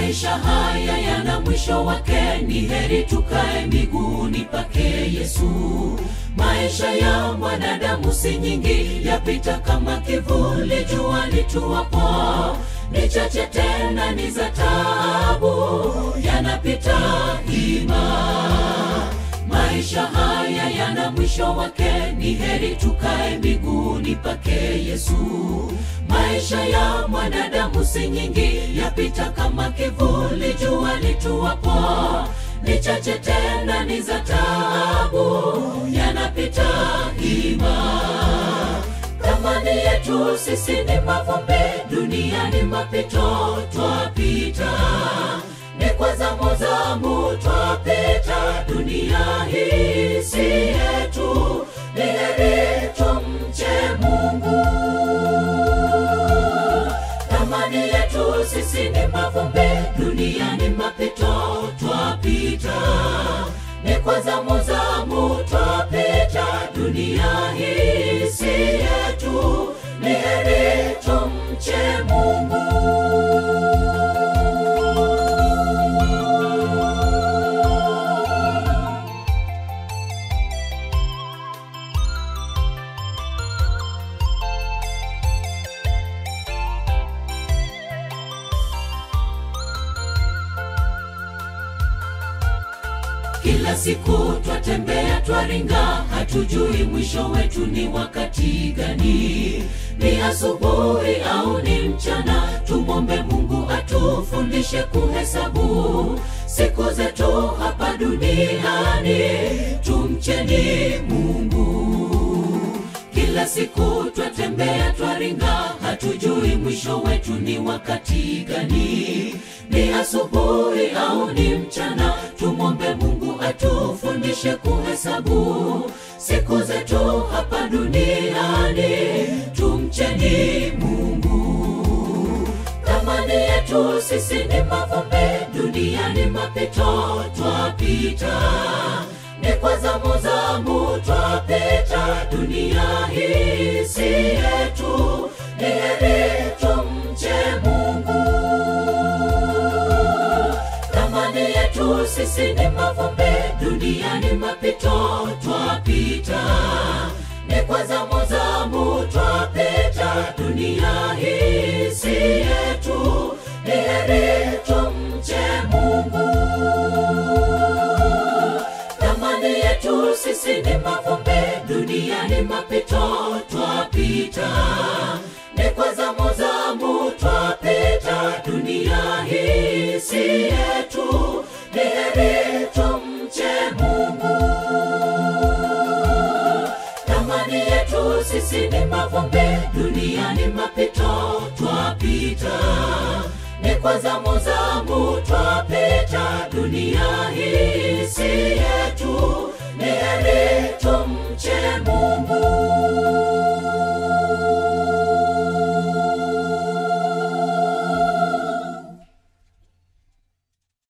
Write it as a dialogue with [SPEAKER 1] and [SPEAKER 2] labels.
[SPEAKER 1] Maisha haya yana mwisho wake, ni heri tukae miguuni pake Yesu. Maisha ya mwanadamu si nyingi, yapita kama kivuli jua lituwapo. Ni chache tena ni za taabu, yanapita hima. Maisha haya yana mwisho wake, ni heri tukae miguuni pake Yesu. Maisha ya mwanadamu si nyingi, yapita kama kivuli jua lituwapo. Ni chache tena ni za taabu, yanapita hima. Thamani yetu sisi ni mavumbi, dunia ni mapito, twapita. Ni kwa zamu zamu twapita, dunia hii si yetu, ni heri tumche Mungu. Thamani yetu sisi ni mavumbi, dunia ni mapito, twapita. Ni kwa zamu zamu twapita, dunia hii si yetu, ni heri tumche Mungu. Kila siku twatembea twaringa, hatujui mwisho wetu ni wakati gani. Ni asubuhi au ni mchana, tumombe Mungu atufundishe kuhesabu siku zetu hapa duniani. Tumcheni Mungu. Kila siku twatembea twaringa, hatujui mwisho wetu ni wakati gani. Ni asubuhi au ni mchana, tumombe Mungu atufundishe kuhesabu siku zetu hapa duniani. Tumcheni Mungu. Thamani yetu sisi ni mavumbi, dunia ni mapito, twapita. Ni kwa zamu zamu twapita, dunia hii si yetu, ni heri tumche Mungu. Thamani yetu sisi ni mavumbi, dunia ni mapito, twapita. Ni kwa zamu zamu twapita, dunia hii si yetu, ni heri tumche Mungu. Thamani yetu sisi ni mavumbi, dunia ni mapito, twapita. Ni kwa zamu zamu twapita, dunia hii si yetu, ni heri tumche Mungu. Thamani yetu sisi ni mavumbi, dunia ni mapito, twapita. Ni kwa zamu zamu twapita, dunia hii